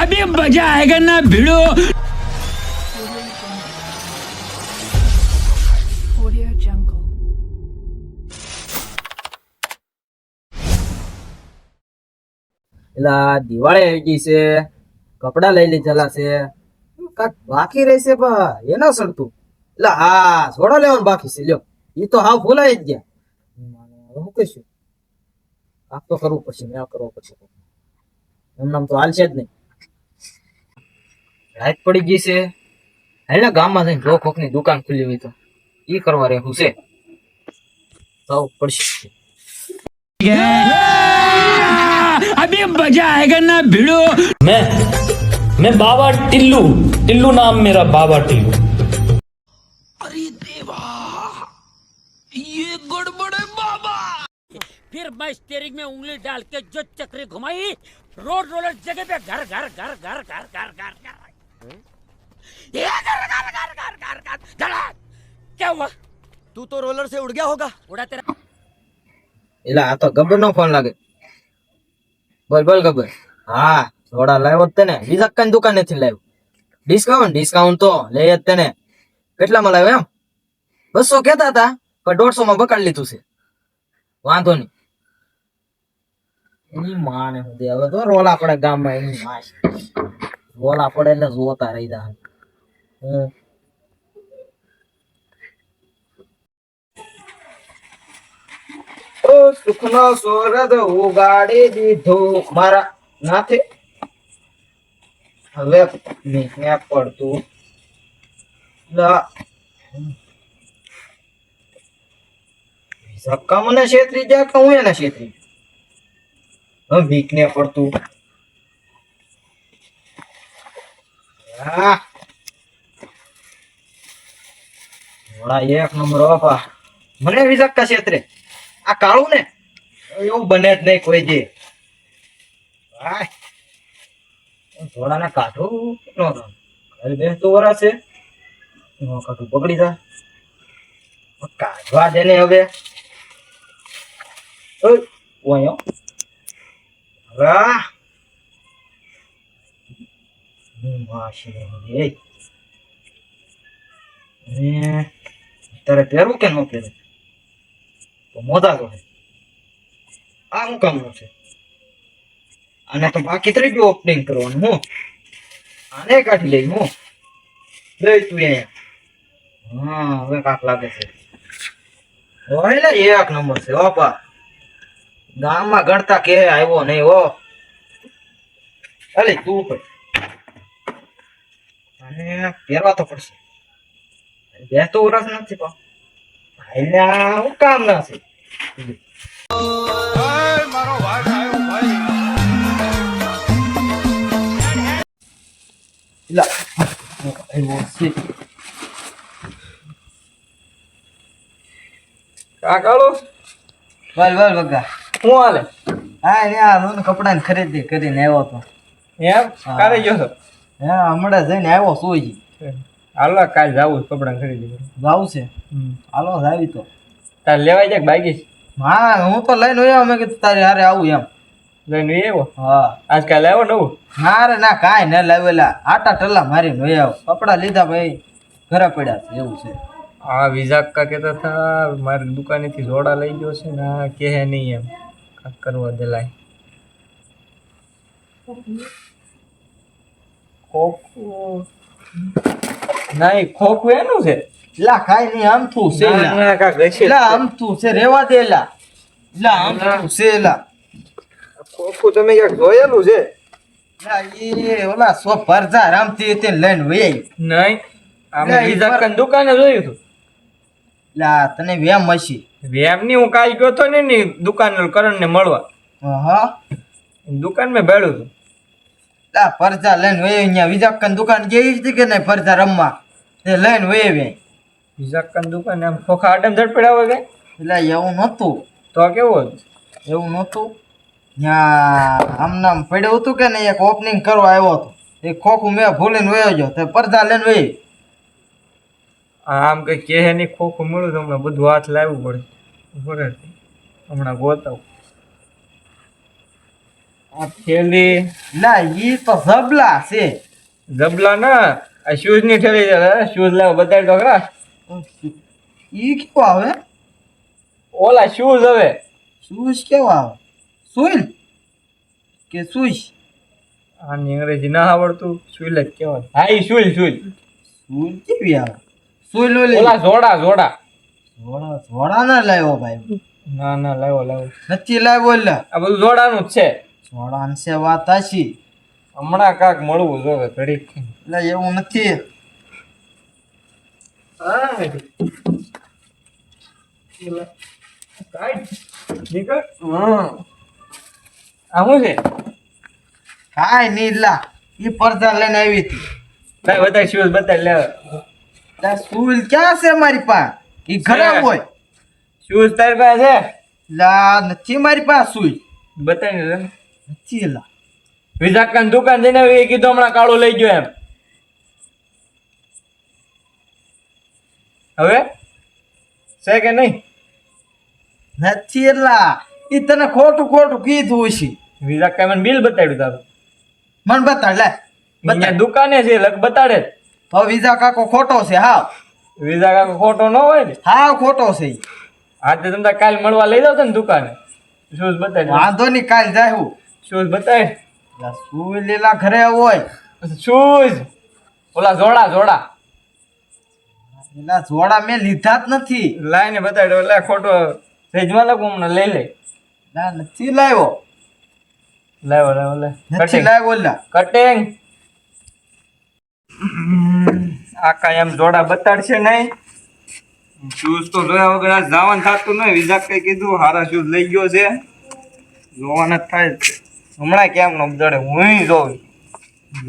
अभी मजा आएगा ना भिड़ो. Audio Jungle. એલા દિવાળી આવી ગઈ છે, કપડા લઈ લીધેલા છે, કાક બાકી રહેશે પણ એના સડતું. એટલે હા સોડા લેવાનું બાકી છે. લ્યો એ તો હાવ ભૂલાઈ જ ગયા. હું કહીશું આ તો કરવું પડશે, મેં કરવો પડશે. એમનામ તો હાલશે જ નહીં. રાત પડી ગઈ છે. હાલ ગામમાં જઈને જો કોકની દુકાન ખુલી હોય તો ઈ કરવા રહેવું છે. જવું પડશે. अभी मजा आएगा ना भिड़ो. मैं बाबा टिल्लू नाम मेरा बाबा टिल्लू. फिर मैं स्टीयरिंग में उंगली डाल के जो चक्री घुमाई, रोड रोलर जगह पे घर घर घर घर घर घर घर घर ये घर घर घर घर घर घर धड़ाक. क्या हुआ? तू तो रोलर से उड़ गया होगा. उड़ा तेरा. એટલે આ તો ગબ્બર નો ફોન લાગે. બોલ બોલ ગબ્બર. હા સોડા લાવ્યો જ ને, બીજા કઈ દુકાને થી લાવ્યો. ડિસ્કાઉન્ટ તો લઈ જ તેને. કેટલામાં લાવ્યો એમ? 200 કહેતા હતા પણ 150 માં બકાડી લીધું છે. વાંધો નહીં. એની માને હું દે હવે તો રોલા પડે ગામમાં. એની માસ રોલા પડે એટલે જોતા રહી જા. સુખનો સોરદ ઉગાડી દીધો મારા નાથે. હવે મેં પડતું ધક્કા મને છેતરી જાય કે હું એને છેતરી. હવે વીક ને પડતું. એક નંબર બાપા. મને વિઝક્કા છેતરે. આ કાળું ને એવું બને જ નહીં કોઈ જે. થોડાને કાઢું નો ઘરે બેસતું વરસ છે કાઢું પકડી જાય. કાઢવા દે ને હવે. તારે પહેરવું કે ન પહેરવું? મોદા તો આ શું કામનું છે? આને તો બાકી ત્રીજું ઓપનિંગ કરવાનું. હું આને કાઢી લઈ. હું લઈ તું અહીંયા. હા હવે કાક લાગે છે. એક નંબર છે. ઓપા ગામમાં ગણતા કે આવ્યો નહીં હો. અલે તું પણ અને પહેરવા તો પડશે. બે તો વરસ નથી પણ હું કામ ના છે. કાકાળો બોલ બોલ બગા. શું હાલે? હા ને આ કપડા ની ખરીદી કરીને આવ્યો તો. એમ કાલે ગયો છો? હા હમણાં જઈને આવ્યો સોઈ. હાલો કાલ જાવું કપડા ખરીદી જાવું છે. હાલો જાવી તો તારે લેવાય જાય બાકી. હા હું તો લઈને આવ્યો. મેં કીધું તારે હારે આવું એમ લઈને આવ્યો. હા આજકાલ આવ્યો નવું? ના રે ના કાંઈ ન લાવેલા. આટા ટલ્લા મારીને આવ્યો. કપડા લીધા ભાઈ ઘરે પડ્યા છે એવું છે. હા વિઝા કા કહેતા હતા મારી દુકાનેથી જોડા લઈ ગયો છે ને કહે નહીં એમ કાક કરવા દેલાય. ખોખું નહીં ખોખું એનું છે. લા ખાઈ નહીં આમથું છે. લા આમથું છે રેવા દે. લા આમથું છે. લા ખોખું તમે ક્યાંક જોયેલું છે? લા એ ઓલા સો પરજા રામથી તે લઈને વઈ નહીં. આપણે વિઝા કા દુકાને જોયું હતું. લા તને વેમ મસી વેમ ની હું કાલ ગયો તો ને ની દુકાન કરણ ને મળવા. હા દુકાન મેં બેડું હતું. લા પરજા લઈને વઈ અહીંયા વિઝા દુકાન ગઈ હતી કે નહીં પરજા રમવા તે લઈને વઈ વે. વિઝા દુકાન આમ ખોખા આડમ ઝડપડ આવે કે? એટલે એવું નહોતું તો કેવું એવું નહોતું. ત્યાં આમ નામ પડ્યું હતું કે નહીં એક ઓપનિંગ કરવા આવ્યો હતો. એ ખોખું મેં ભૂલીને વયો ગયો તે પરજા લઈને વઈ. આમ કઈ કહે નહીં ખોખું મળ્યું તો હમણાં બધું હાથ લાવવું પડે. હમણાં ગોતાવું. આ થેલી ના ઈ તો જબલા છે. જબલા ના આ શૂઝ ની થેલી છે. શૂઝ લાવ બતાવી દો ખરા. ઈ કેવો આવે? ઓલા શૂઝ હવે. શૂઝ કેવો આવે? સુઈલ કે સુઈશ? આની અંગ્રેજી ના આવડતું. સુઈલ જ કેવાય. હા ઈ સુઈલ સુઈલ. સુઈલ કેવી આવે? સુઈલ ઓલા જોડા જોડા જોડા ના લાવ્યો ભાઈ. ના લાવ્યો નથી લાવ્યો. એટલે આ બધું જોડાનું જ છે. જોડાન છે વાત હાચી. હમણાં કાક મળવું જોવે ઘડીક. એટલે એવું નથી. આ શું છે? કાઈ નહીં લા ઈ પડદા લઈને આવી હતી. ભાઈ બધા શૂઝ બતાવી લે. શૂઝ ક્યાં છે મારી પાસે? ઈ ઘરે હોય. શૂઝ તારી પાસે છે? લા નથી મારી પાસે શૂઝ. બતાવી લે. નથી લા. વિજાકાન દુકાન જઈને એ કીધું હમણાં કાળો લઈ ગયો એમ. હવે છે કે નહીં? નથી લા ઈ તને ખોટું ખોટું કીધું હશે. વિજાકા મને બિલ બતાડ્યું તારું. મને બતાડ લે. બતાડ દુકાને છે લગ બતાડે. તો વિઝા કાકો ખોટો છે. હા વિઝા કાકો ખોટો ન હોય ને. હા ખોટો છે. હા તે તમે કાલ મળવા લઈ જાવ ને દુકાને. શૂઝ બતાડ. વાંધો નહીં કાલ જાય. શૂઝ બતાડ. શૂઝ લેલા ઘરે હોય. શૂઝ ઓલા જોડા જોડા એલા જોડા મેં લીધા જ નથી. લાઈને બતાડ્યો. એટલે ખોટો સેજમાં લખું હમણાં લઈ લે. ના નથી લાવ્યો. લાવ્યો લે. નથી લાવ્યો લા. કટિંગ આ કાંઈ એમ જોડા બતાડશે નહીં. શૂઝ તો જોયા વગર આ જવાનું થતું નહીં. વિઝા કઈ કીધું હારા શૂઝ લઈ ગયો છે. જોવાના જ થાય હમણાં કેમ ન બતાડે. હું જોઉં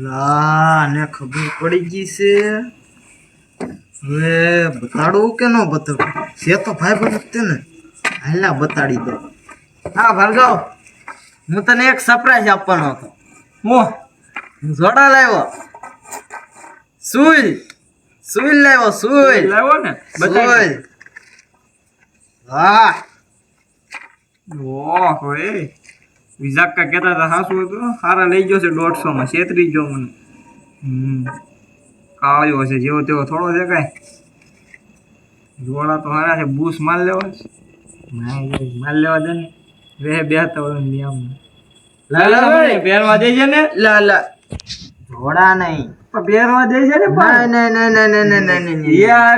લા ને ખબર પડી ગઈ છે. હવે બતાડવું કે ન બતાડવું? છે તો ભાઈ બનતે ને. હાલા બતાડી દો. હા ભાર્ગવ હું તને એક સરપ્રાઈઝ આપવાનો હતો. હું જોડા લાવ્યો. સુઈલ લાવ્યો. સુઈલ લાવ્યો ને. બતાવી. વાહ ઓહો એ વિઝા કા કહેતા હતા હાસુ હતું. હારા લઈ ગયો છે 150 માં. 36 જો મને. કાળ્યો છે જેવો તેવો થોડો છે કાંઈ. જોડા તો હારા છે. બૂસ માલ લેવા છે. માલ લેવા દે ને. બે હતા હોય નિયમ. લા પહેરવા દેજે ને. લા જોડા નહીં પહેરવા દે છે ને. નહીં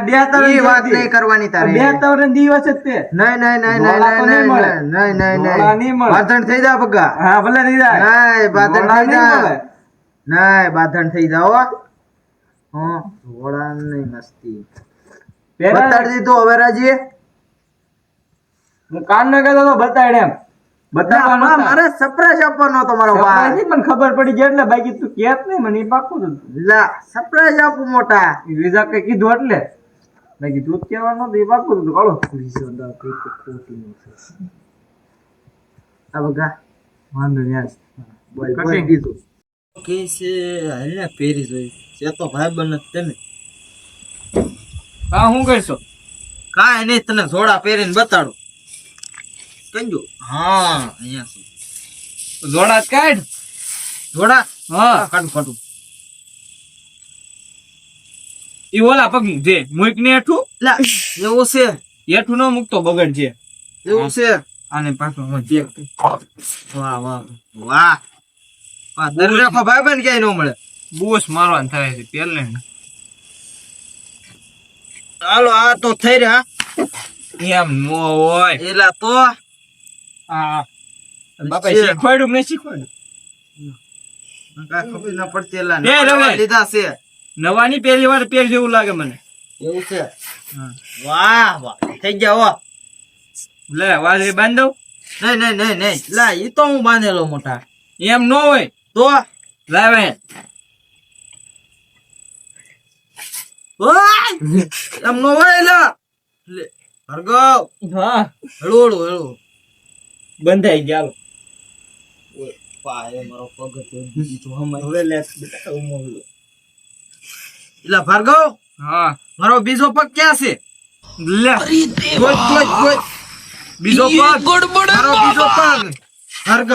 બે તવર વાત નહીં કરવાની તારે. બે તવર દિવસ જ તે. નહીં બાધણ થઈ જા બગા. હા ભલે થઈ જાય. નહીં બાધણ થઈ જા. નહીં બાધણ થઈ જાઓ. હા જોડા નહીં મસ્તી બતાડી દીધું. હવે રાજી હું કાન ન કહેતો તો બતાડ એમ. બતાવવાનો મારે સરપ્રાઈઝ આપવાનો હતો મારો ભાઈ. મને ખબર પડી ગઈ એટલે બાકી તું કેત નહીં મને પાકું હતું. લા સરપ્રાઈઝ આપું મોટા. વિઝા કે કીધું એટલે બાકી તું કહેવાનો તો એ પાકું હતું. કાળો આ બગા વાંધો યાર બોલ કીધું કે છે હાલે પહેરી જોઈ છે તો ભાઈ બન તને. હા હું કરશો? કાંઈ નહીં તને જોડા પહેરીને બતાડું. કંજો હા અહીંયા જોડા કાઢ. જોડા હા કાઢું કાઢું. ઈ ઓલા પગ જે મુક ને હેઠું. લા એવું છે. હેઠું ન મૂકતો બગડ છે. એવું છે. આને પાછું વાહ વાહ વાહ. આ દરેખો ભાઈ બન ક્યાંય ન મળે. બૂસ મારવાનું થાય છે પેલે. હાલો આ તો થઈ રહ્યા. એમ નો હોય એલા તો. હા બાપા શીખવાડ્યું ને શીખવાડ્યું. ખબર ના પડતી એલા લીધા છે. નવાની પહેલી વાર પહેર જેવું લાગે મને. એવું છે. વાહ વાહ થઈ ગયા. લે વાજરી બાંધ દઉં. નહીં લા ઈ તો હું બાંધેલો મોટા. એમ ન હોય તો લાવે. એમ નો હોય લા. ભાર્ગવ હા હળવું બંધાઈ ગયા. પાય મારો પગ તો હવે લે એલા ભાર્ગવ. હા મારો બીજો પગ ક્યાં છે? લે બીજો પગ. મારો બીજો પગ ભાર્ગવ.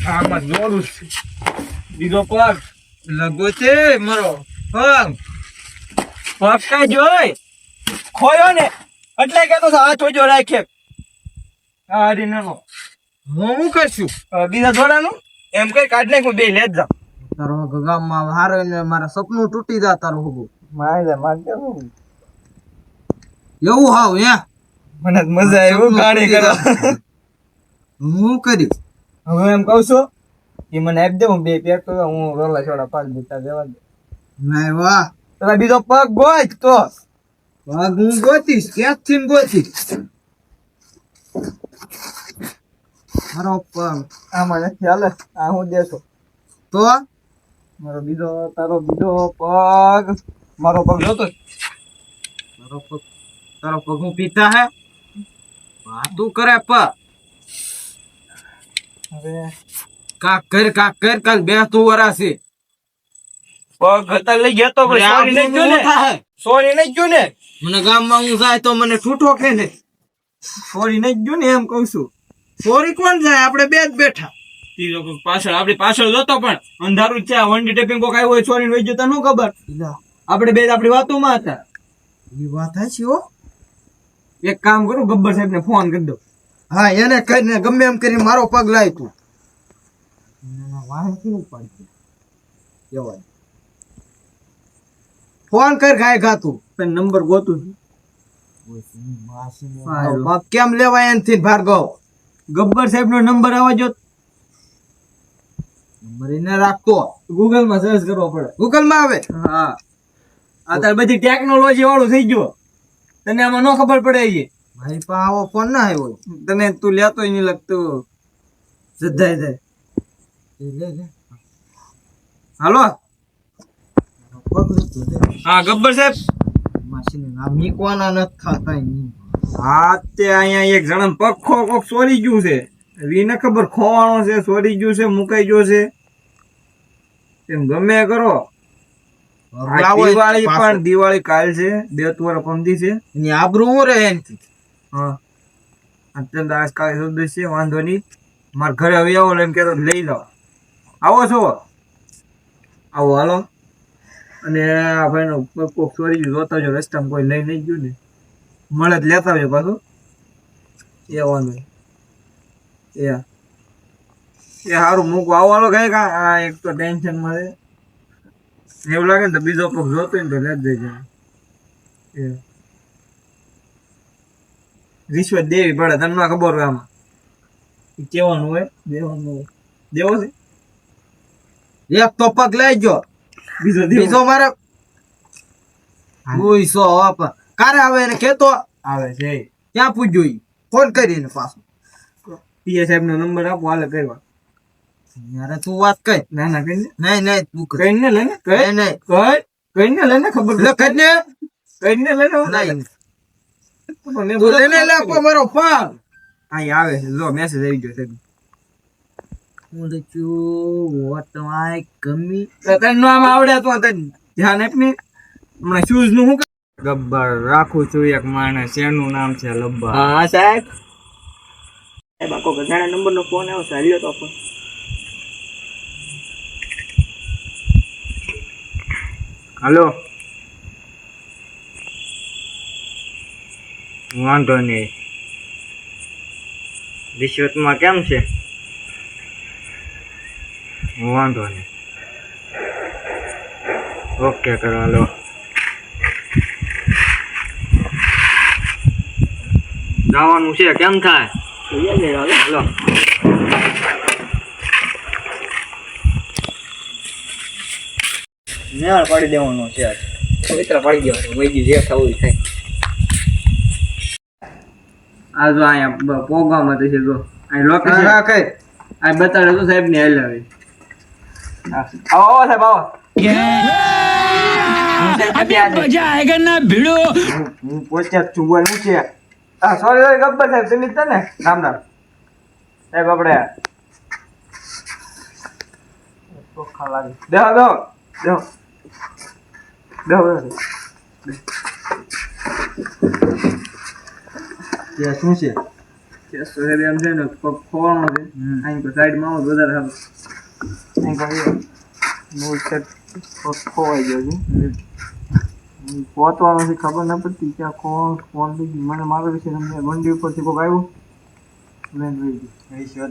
આમાં જોડું છું બીજો પગ લગો છે મારો પગ પગ કઈ જોઈ ખોયો ને એટલે કેતો આ ચોજો રાખે આ હરી નાનો હું શું કરશું બીજા જોડાનું એમ કઈ કાઢ નાખ હું બે લેત જાઉં તારો ગામમાં હારો ને મારા સપનું તૂટી જા તારું હુગું મારે એવું હાવ યા મને મજા આવી ગાડી કરો હું કરી હવે એમ કહું છું કે મને આપી દે હું બે પેક તો હું રોલા છોડા પાડ દેતા દેવા દે ના વાહ તારા બીજો પગ ગોત તો પગ હું ગોતીશ ક્યાંથી ગોતીશ મારો પગ આમાં નથી હાલે આ હું દેશો તો મારો બીજો તારો બીજો પગ મારો પગ જોતો તારો પગ હું પીતા હે તું કરે પ હવે કાક કર કાલ બે તું વરાસી પગ હતા લઈ ગયા તો સોરી નહીં ગયો ને સોરી નહીં ગયો ને મને ગામમાં હું જાય તો મને ઠૂઠો કે ને સોરી નહીં ગયો ને એમ કહું છું સોરી કોણ જાય આપણે બે જ બેઠા તીજો પાછળ આપણી પાછળ જોતો પણ અંધારું છે વંડી ટેપિંગ કોક આવ્યો હોય સોરી વહી જતા નું ખબર આપણે બે આપણી વાતોમાં હતા એ વાત છે હો એક કામ કરું ગબ્બર સાહેબ ને ફોન કરી દો હા એને કરીને ગમે એમ કરી મારો પગ લાય તું ફોન કર ખાય ખાતું નંબર ગોતું કેમ લેવાય એનથી ભાર્ગવ ગબ્બર સાહેબ નો નંબર આવવા જો નંબર એને રાખતો ગૂગલ માં સર્ચ કરવો પડે ગૂગલ માં આવે હા અત્યારે બધી ટેકનોલોજી વાળું થઈ ગયો તને આમાં ન ખબર પડે ભાઈ પણ આવો ફોન ના આવ્યો તને તું લેતો નહીં લગતું સદાય જાય હાલો હા ગબ્બર સાહેબ મીકવાના નથી ખાતા હા તે અહીંયા એક જણા પગ કોક ચોરી ગયું છે એને ખબર ખોવાનો છે ચોરી ગયું છે મુકાઈ ગયો છે એમ ગમે કરો દિવાળી પણ દિવાળી કાલ છે બે તુવાર પમદી છે એની આબરૂ હું રહે એનથી હા અત્યંત આજકાલ સદસ્ય છે વાંધો નહીં મારા ઘરે હવે આવો એમ કેતો લઈ જાઓ આવો છો આવો હાલો અને આ ભાઈનો કોક ચોરી ગયું જોતા જો રસ્તામાં કોઈ લઈ નહીં ગયું ને મળે જ લેતા હોય પાછું એ વાંધો એ સારું મૂકવું આવવાનો કઈ આ એક તો ટેન્શન મળે એવું લાગે ને તો બીજો પગ જોતો ને તો લેત દેજે રિશ્વત દેવી પડે તમને ના ખબર હોય આમાં કેવાનું હોય દેવાનું હોય દેવો છે એક તો પગ લઈ ગયો બીજો મારે કારે આવે એને કેતો આવે છે ક્યાં પૂછ્યું ફોન કરીને પાછો પીએ સાહેબ નો નંબર આપો હાલે કરવા યાર તું વાત કઈ ના ના કઈ નહીં તું કઈ ને લે ને કઈ નહીં કઈ ને લે ને ખબર લે કઈ ને લે તું લઈને લે આપો મારો ફોન અહીં આવે છે લો મેસેજ આવી ગયો સાહેબ હું લખ્યું વોટ માય કમી તને નામ આવડે તો તને ધ્યાન આપ ને હમણાં શૂઝ નું હું ગબ્બર રાખું છું એક માણસ એનું નામ છે લબ્બર હા સાહેબ બાકો ગજાના નંબર નો ફોન આવ્યો ચાલ્યો તો પણ હાલો વાંધો નહીં રિશ્વતમાં કેમ છે વાંધો નહીં ઓકે કરો હાલો જવાનું છે કેમ થાય હાલો મેળ પાડી દેવાનો છે આજ પવિત્ર પાડી દેવાનો વૈગી જે થવું થાય આ જો અહીંયા પ્રોગ્રામ હતો છે જો આ લોકેશન આ કઈ આ બતાડે તો સાહેબ ને હાલ આવે આવો સાહેબ આવો अभी मजा आएगा ना भिड़ो હું પોચ્યા છું બોલું છે હા સોરી ગબ્બર સાહેબ સમિત ને નામ સાહેબ આપણે ચોખ્ખા લાગે દેહો શું છે ચેસ તો હેરી એમ છે ને પગ ખોવાનો છે અહીં તો સાઈડમાં આવો વધારે સારું અહીં કહી મૂળ છે પગ ખોવાઈ ગયો છે પહોંચવાનો છે ખબર ન પડતી ક્યાં કોણ લીધી મને મારા વિશે તમને વંડી ઉપરથી કોઈક આવ્યું લઈને રહી ગયું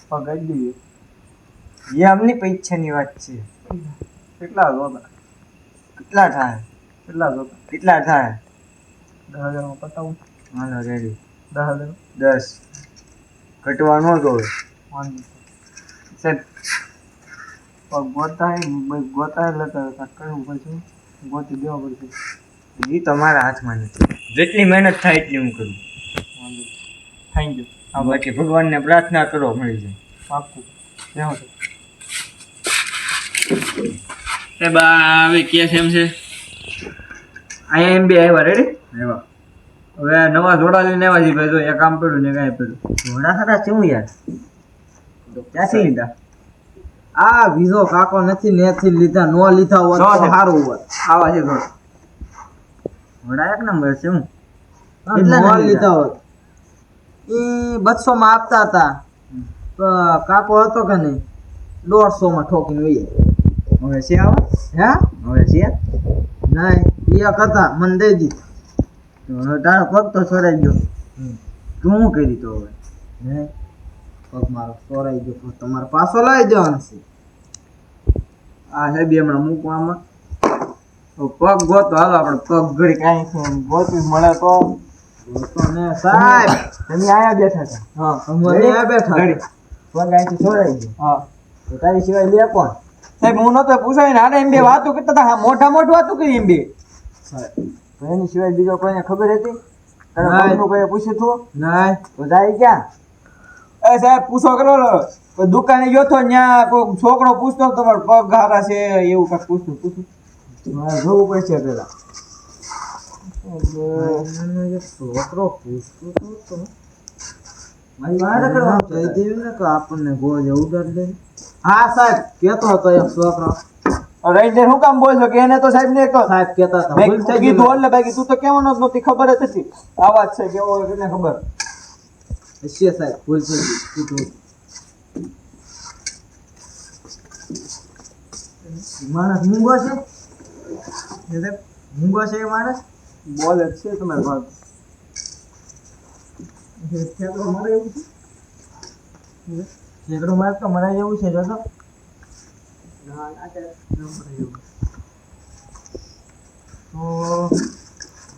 પગ આવી ગયું એ આમની પૈસાની વાત છે કેટલા જોતા કેટલા થાય કેટલા થાય 10,000 માં પતાવું હાલો રેડી 10,000 10 ઘટવા ન જોવે સાહેબ પગ ગોતા એટલે કરવું પડશે ગોતી દેવા પડશે એ તમારા હાથમાં નથી જેટલી મહેનત થાય એટલી હું કરું થેન્ક યુ હા બાકી ભગવાનને પ્રાર્થના કરો મળી જાય પાક્કું કેવું છે બા હવે કેસ એમ છે અહીંયા એમ બી આવ્યા રેડી આવ્યા હવે નવા જોડા લઈને આવ્યા છે ભાઈ જો એક કામ પડ્યું ને કાંઈ પડ્યું જોડા ખાતા શું યાર ક્યાંથી લીધા આ વિઝો કાકો નથી નેથી લીધા નો લીધા હોત તો સારું હોત આવા છે જોડા એક નંબર છે હું કેટલા લીધા હોત એ 200 માં આપતા હતા તો કાકો હતો કે નહીં 150 માં ઠોકીને વહી હવે છે આવા હે હવે છે નહીં એક હતા મને દઈ દીધી તો તારો પગ તો છોડાઈ ગયો તું શું કરી તો હવે હે પગ મારો છોડાઈ ગયો તમારે પાછો લાવી દેવાનો છે આ છે બે હમણાં મૂકવામાં પગ ગોતો હાલો આપણે પગ ઘડી કાંઈ છે ગોતવી મળે તો ને સાહેબ તમે આયા બેઠા હતા હા અમે આયા બેઠા ઘડી પગ અહીંથી છોડાઈ ગયો હા તો તારી સિવાય લે કોણ સાહેબ હું નતો પૂછાય ને આને એમ બે વાતો કરતા હતા મોટા વાતો કરી એમ બે તો એની સિવાય બીજો કોઈને ખબર હતી તારા પગનું કોઈ પૂછ્યું હતું નહીં તો જાય ક્યાં એ સાહેબ પૂછો કરો દુકાને ગયો તો ત્યાં કોઈ છોકરો પૂછતો તમારો પગ હારા છે એવું કાંઈક પૂછતું જોવું પડશે પેલા છોકરો પૂછતો તો આપણને ગોળ ઉડાડ દે હા સાહેબ કેતો હતો એક છોકરો રાઈડર હું કામ બોલશો કે એને તો સાહેબ ને સાહેબ કેતા હતા ભૂલ થઈ ગઈ એટલે બાકી તું તો કેવાનો જ નહોતી ખબર જ હતી આવાજ છે કેવો હોય કેટલે ખબર છે સાહેબ ભૂલ થઈ ગઈ માણસ મૂંગો છે મૂંગો છે એ માણસ બોલે છે તમારે ભાગ મારે એવું છે ઠેકડો માર તો મરાય એવું છે જો તો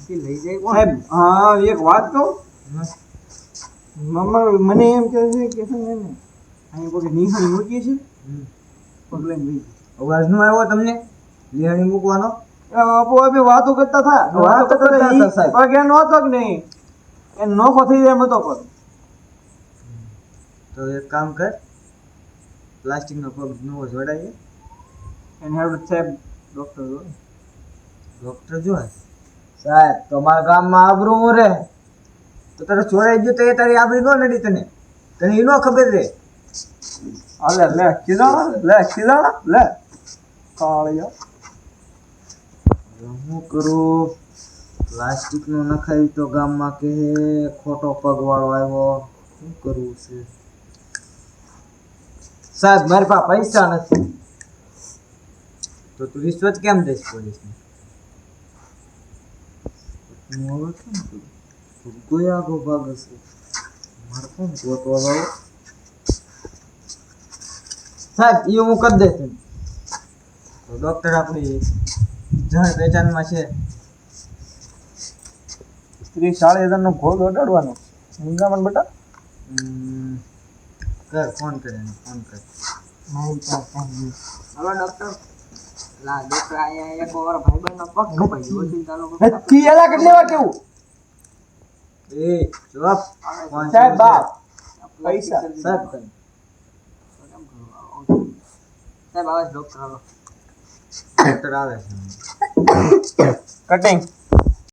લઈ જાય સાહેબ હા એક વાત કહું મને એમ કહે છે કે છે ને અહીં કોઈ નિહાળી મૂકી છે પગલે અવાજ નો આવ્યો તમને નિહાળી મૂકવાનો વાતો કરતા હતા વાતો કરતા સાહેબ પગ એનો હતો કે નહીં એ નોખો થઈ જાય મતો પગ તો એક કામ કર પ્લાસ્ટિક નો પગ નવો જોડાઈએ એને હવે સાહેબ ડોક્ટર જો સાહેબ તમારા ગામમાં આબરૂ રે તો તારે ચોરાઈ ગયું તો એ તારી આબરૂ ન નડી તને એ ન ખબર રે હાલે લે ખીજાણા કાળિયા હું કરું પ્લાસ્ટિક નું નખાયું તો ગામમાં કે ખોટો પગ વાળો આવ્યો શું કરવું છે સાહેબ મારી પાસે પૈસા નથી તો તું રિશ્વત કેમ દઈશ પોલીસને કોઈ આગો ભાગ હશે મારે કોણ ગોતવા લાવો સાહેબ એ હું કરી દઈશ તો ડોક્ટર આપણી જાણ પહેચાનમાં છે 40,000 નો ઘોડ ઓડાડવાનો ઊંઘામણ બેટા કર ફોન કરે ફોન કર હલો ડોક્ટર લા ડોક્ટર આયા એક વાર ભાઈબંધનો પગ કપાઈ ગયો ચિંતા નો કી એલા કેટલી વાર કેવું એ જવાબ સાહેબ બાપ પૈસા સાહેબ સાહેબ આવે ડોક્ટર આવે છે કટિંગ